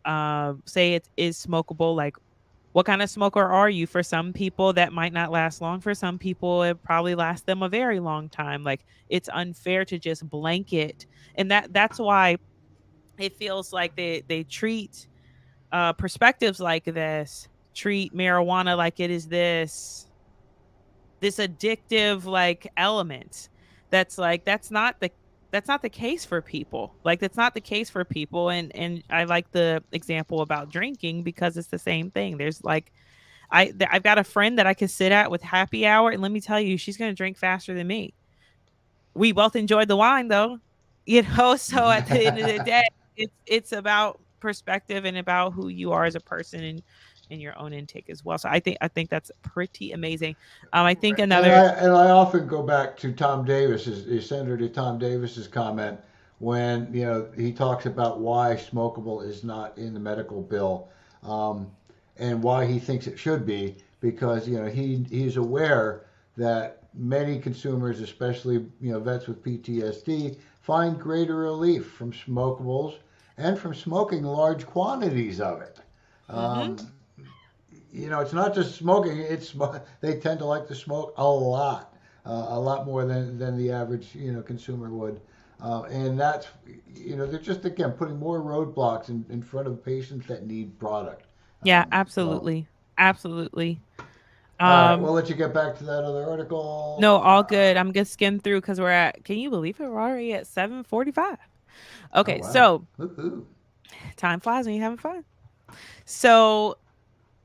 say it is smokable, like what kind of smoker are you? For some people that might not last long, for some people it probably lasts them a very long time. Like, it's unfair to just blanket, and that's why it feels like they treat perspectives like this treat marijuana like it is this addictive like element. That's like that's not the case for people. Like that's not the case for people. And I like the example about drinking because it's the same thing. There's like I've got a friend that I could sit at with happy hour, and let me tell you, she's going to drink faster than me. We both enjoyed the wine though, you know. So at the end of the day, it's about perspective and about who you are as a person and your own intake as well. So I think that's pretty amazing. I think And another. I often go back to Tom Davis's Senator Tom Davis's comment when he talks about why smokable is not in the medical bill, um, and why he thinks it should be, because he's aware that many consumers, especially vets with PTSD, find greater relief from smokables and from smoking large quantities of it. Mm-hmm. Um, it's not just smoking. They tend to like to smoke a lot more than the average consumer would, and that's they're just again putting more roadblocks in front of patients that need product. Yeah, So absolutely, absolutely. all right, Um, we'll let you get back to that other article. no, all good. I'm gonna skim through because we're at. Can you believe it? We're already at 7:45. Oh Okay, wow. so Woo-hoo. time flies when you're having fun. So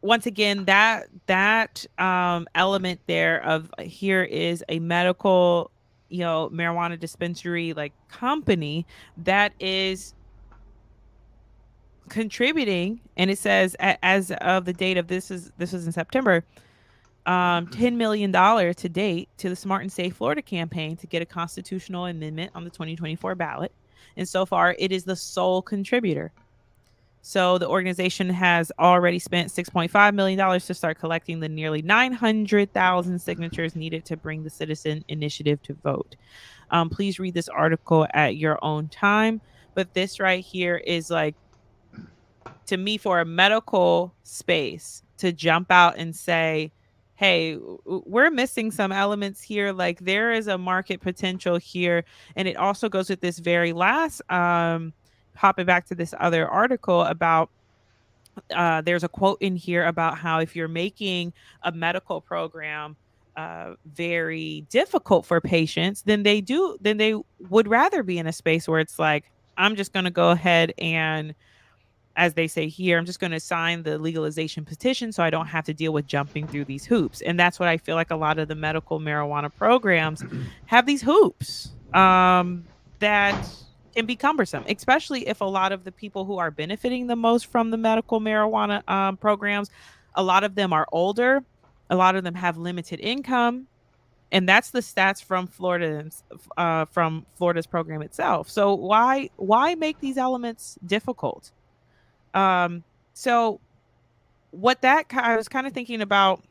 once again, that element there of here is a medical, marijuana dispensary like company that is contributing, and it says as of the date of this was in September, $10 million to date to the Smart and Safe Florida campaign to get a constitutional amendment on the 2024 ballot, and so far it is the sole contributor. So the organization has already spent $6.5 million to start collecting the nearly 900,000 signatures needed to bring the citizen initiative to vote. Please read this article at your own time. But this right here is like, to me, for a medical space to jump out and say, hey, we're missing some elements here. Like there is a market potential here. And it also goes with this very last, hopping back to this other article about there's a quote in here about how if you're making a medical program very difficult for patients, then they would rather be in a space where it's like, I'm just going to go ahead and, as they say here, I'm just going to sign the legalization petition so I don't have to deal with jumping through these hoops. And that's what I feel like a lot of the medical marijuana programs have, these hoops that can be cumbersome, especially if a lot of the people who are benefiting the most from the medical marijuana programs, a lot of them are older, a lot of them have limited income. And that's the stats from Florida's program itself. So why make these elements difficult? So what that I was kind of thinking about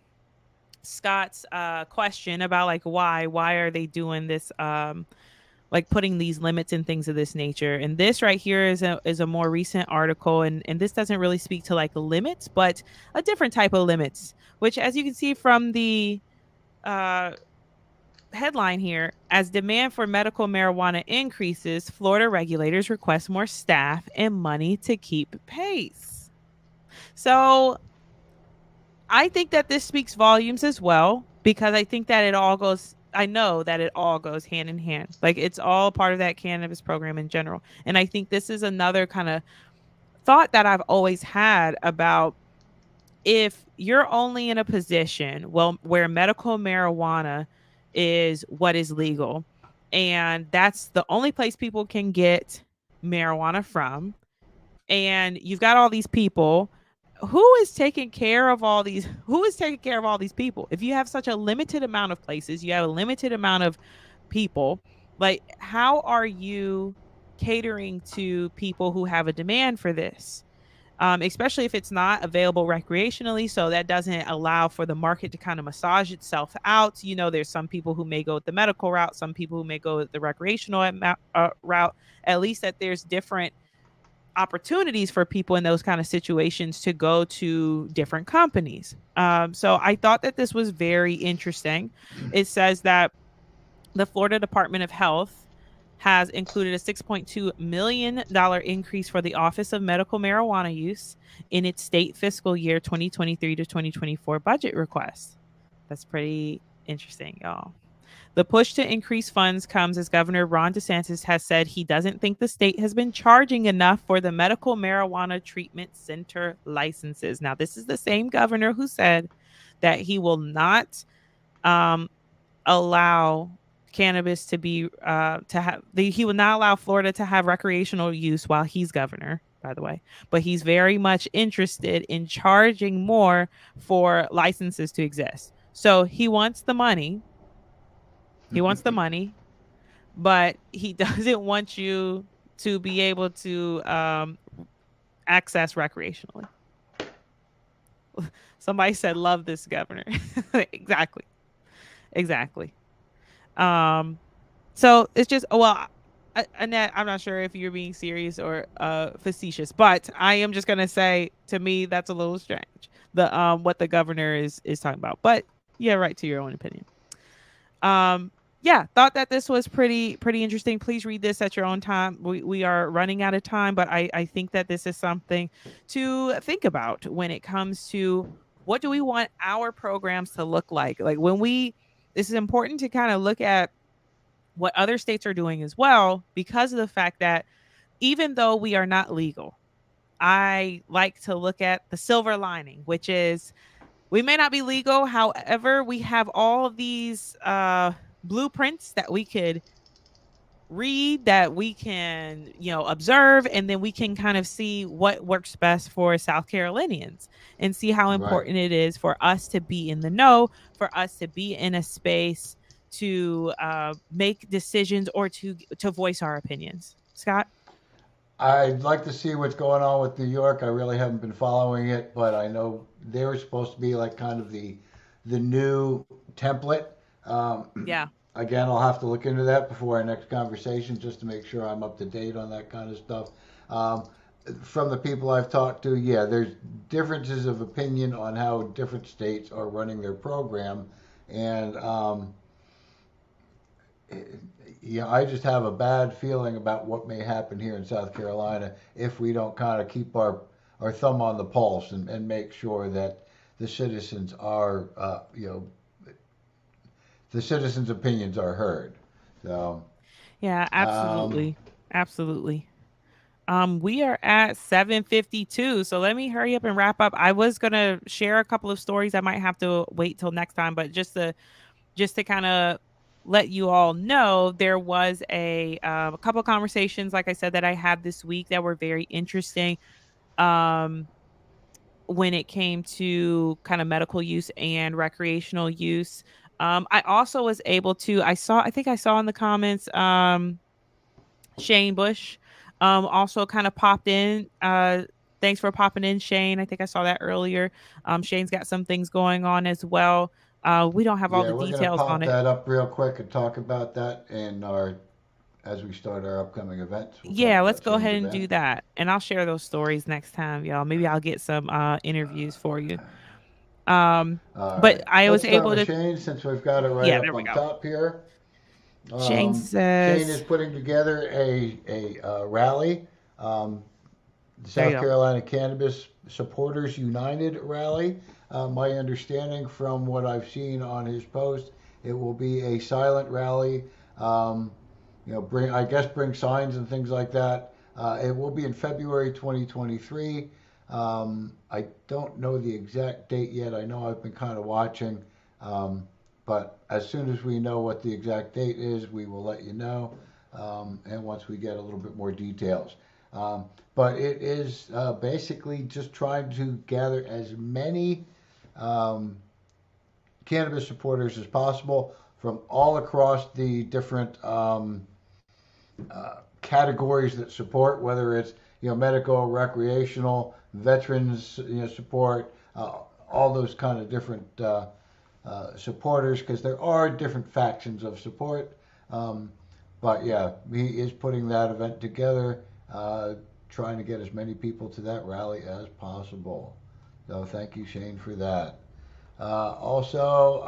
Scott's question about like why are they doing this, like putting these limits and things of this nature. And this right here is a more recent article, and this doesn't really speak to like limits, but a different type of limits, which as you can see from the uh headline here, as demand for medical marijuana increases, Florida regulators request more staff and money to keep pace. So I think that this speaks volumes as well, because I think that I know that it all goes hand in hand. Like it's all part of that cannabis program in general. And I think this is another kind of thought that I've always had about, if you're only in a position, well, where medical marijuana is what is legal, and that's the only place people can get marijuana from, and you've got all these people, who is taking care of all these people? If you have such a limited amount of places, you have a limited amount of people, like how are you catering to people who have a demand for this? Especially if it's not available recreationally. So that doesn't allow for the market to kind of massage itself out. There's some people who may go with the medical route, some people who may go with the recreational route. At least that there's different opportunities for people in those kind of situations to go to different companies. So I thought that this was very interesting. It says that the Florida Department of Health has included a $6.2 million increase for the Office of Medical Marijuana Use in its state fiscal year 2023 to 2024 budget request. That's pretty interesting, y'all. The push to increase funds comes as Governor Ron DeSantis has said he doesn't think the state has been charging enough for the medical marijuana treatment center licenses. Now, this is the same governor who said that he will not um, allow cannabis to be he would not allow Florida to have recreational use while he's governor, by the way, but he's very much interested in charging more for licenses to exist. So he wants the money. He wants the money, but he doesn't want you to be able to access recreationally. Somebody said, "Love this governor." Exactly, exactly. So it's just, well, Annette, I'm not sure if you're being serious or facetious, but I am just gonna say, to me, that's a little strange. The what the governor is talking about, but yeah, right to your own opinion. Yeah, thought that this was pretty interesting. Please read this at your own time. We are running out of time, but I think that this is something to think about when it comes to what do we want our programs to look like. Like when this is important to kind of look at what other states are doing as well, because of the fact that even though we are not legal, I like to look at the silver lining, which is we may not be legal. However, we have all of these blueprints that we could read, that we can, observe, and then we can kind of see what works best for South Carolinians and see how Right. important it is for us to be in the know, for us to be in a space to make decisions or to voice our opinions. Scott? I'd like to see what's going on with New York. I really haven't been following it, but I know they were supposed to be like kind of the new template. Yeah. Again, I'll have to look into that before our next conversation just to make sure I'm up to date on that kind of stuff. Um, from the people I've talked to, yeah, there's differences of opinion on how different states are running their program, and yeah, I just have a bad feeling about what may happen here in South Carolina if we don't kind of keep our thumb on the pulse and make sure that the citizens are, the citizens' opinions are heard. So, Yeah, um, absolutely. Absolutely. We are at 7:52, so let me hurry up and wrap up. I was gonna share a couple of stories. I might have to wait till next time, but just to kind of let you all know, there was a couple of conversations, like I said, that I had this week that were very interesting. Um, when it came to kind of medical use and recreational use. I also was able to. I think I saw in the comments. Shane Bush also kind of popped in. Thanks for popping in, Shane. I think I saw that earlier. Shane's got some things going on as well. We don't have all yeah, the we're gonna details on pop it. that up real quick and talk about that in our as we start our upcoming events. We'll talk Yeah, let's about go Shane's ahead and event. do that. And I'll share those stories next time, y'all. Maybe I'll get some interviews for you. Um, All but right, I let's was start able with to, Shane since we've got it right yeah, up there we on go. top here. Shane Shane is says, putting together a rally, um, the there you South go. Carolina Cannabis Supporters United rally. My understanding from what I've seen on his post, it will be a silent rally. Um, bring signs and things like that. It will be in February 2023. I don't know the exact date yet. I know I've been kind of watching. Um, but as soon as we know what the exact date is, we will let you know. And once we get a little bit more details. But it is basically just trying to gather as many um, cannabis supporters as possible from all across the different categories that support, whether it's medical, recreational, veterans support, all those kind of different supporters, because there are different factions of support. Um, but yeah, he is putting that event together, trying to get as many people to that rally as possible. So thank you, Shane, for that. Also,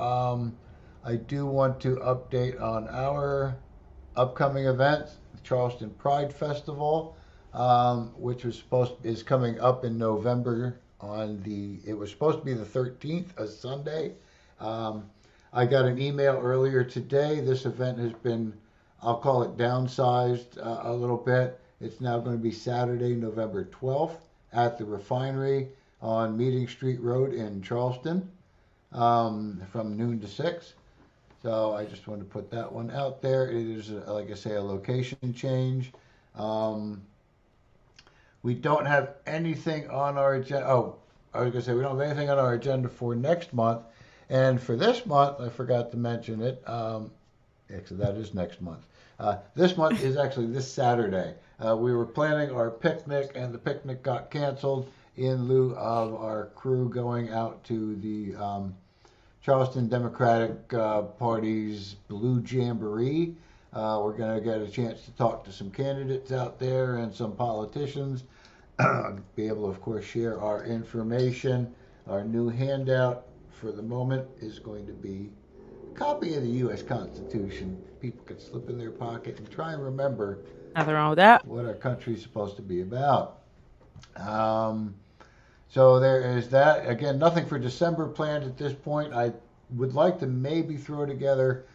I do want to update on our upcoming events. Charleston Pride Festival, which is coming up in November it was supposed to be the 13th, a Sunday. Um, I got an email earlier today. This event has been, I'll call it downsized a little bit. It's now going to be Saturday, November 12th at the refinery on Meeting Street Road in Charleston, from noon to 6. So I just wanted to put that one out there. It is, like I say, a location change. Um, we don't have anything on our agenda. Oh, I was going to say we don't have anything on our agenda for next month. And for this month, I forgot to mention it. Actually, that is next month. This month is actually this Saturday. We were planning our picnic, and the picnic got canceled in lieu of our crew going out to the Charleston Democratic Party's Blue Jamboree. We're going to get a chance to talk to some candidates out there and some politicians. Be able to, of course, share our information. Our new handout for the moment is going to be a copy of the U.S. Constitution. People can slip in their pocket and try and remember Nothing wrong with that. what our country is supposed to be about. Um, so there is that. Again, nothing for December planned at this point. I would like to maybe throw together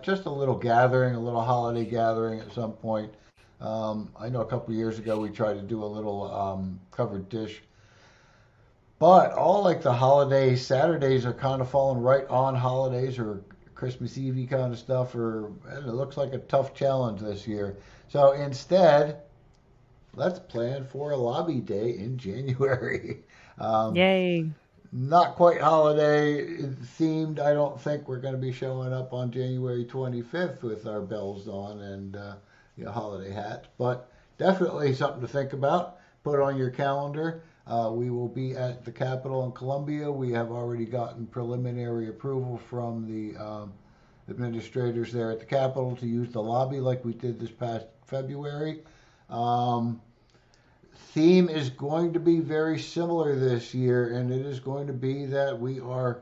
just a little gathering, a little holiday gathering at some point. I know a couple of years ago we tried to do a little covered dish, but all like the holiday Saturdays are kind of falling right on holidays or Christmas Eve kind of stuff, and it looks like a tough challenge this year. So instead, let's plan for a lobby day in January. Um, Yay. Not quite holiday themed. I don't think we're going to be showing up on January 25th with our bells on and holiday hats, but definitely something to think about. Put on your calendar. We will be at the Capitol in Columbia. We have already gotten preliminary approval from the administrators there at the Capitol to use the lobby like we did this past February. Um, Theme is going to be very similar this year, and it is going to be that we are,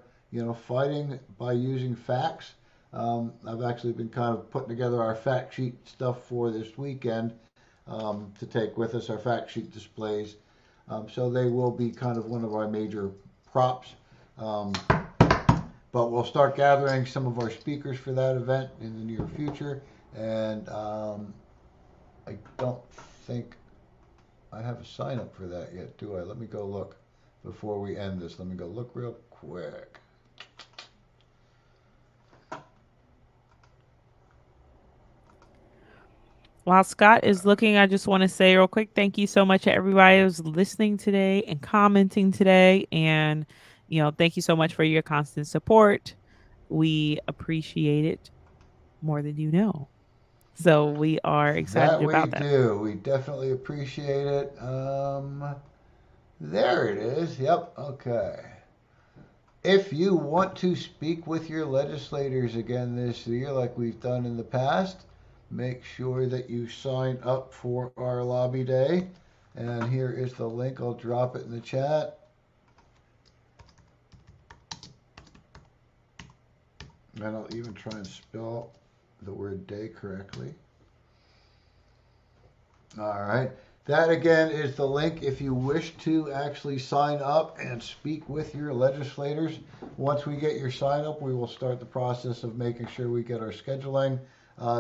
fighting by using facts. I've actually been kind of putting together our fact sheet stuff for this weekend to take with us, our fact sheet displays. So they will be kind of one of our major props. But we'll start gathering some of our speakers for that event in the near future. And I don't think I have a sign up for that yet, do I? Let me go look before we end this. Let me go look real quick. While Scott is looking, I just want to say real quick, thank you so much to everybody who's listening today and commenting today. And, thank you so much for your constant support. We appreciate it more than you know. So we are excited That we about that. do. We definitely appreciate it. There it is. Yep. Okay. If you want to speak with your legislators again this year, like we've done in the past, make sure that you sign up for our lobby day. And here is the link. I'll drop it in the chat. And I'll even try and spell the word day correctly. All right. That again is the link if you wish to actually sign up and speak with your legislators. Once we get your sign up, we will start the process of making sure we get our scheduling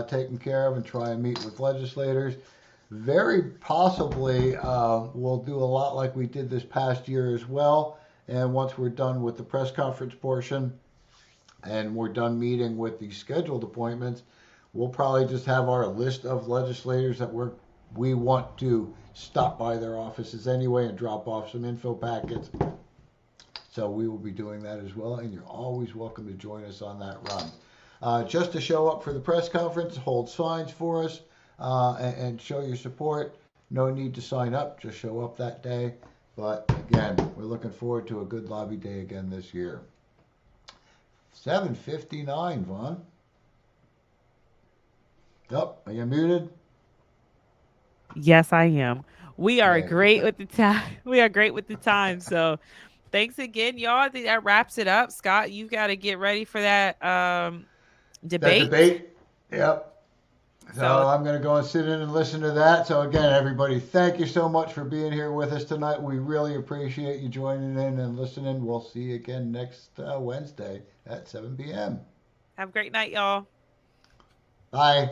taken care of and try and meet with legislators. Very possibly we'll do a lot like we did this past year as well. And once we're done with the press conference portion and we're done meeting with the scheduled appointments, we'll probably just have our list of legislators that we want to stop by their offices anyway and drop off some info packets. So we will be doing that as well, and you're always welcome to join us on that run. Just to show up for the press conference, hold signs for us, and show your support. No need to sign up, just show up that day. But again, we're looking forward to a good lobby day again this year. 7:59, Vaughn. Oh, are you muted? Yes, I am. We are There you great go. with the time. We are great with the time. So thanks again, y'all. I think that wraps it up. Scott, you've got to get ready for that That debate. debate? Yep. So So I'm going to go and sit in and listen to that. So again, everybody, thank you so much for being here with us tonight. We really appreciate you joining in and listening. We'll see you again next Wednesday at 7 p.m. have a great night, y'all. Bye.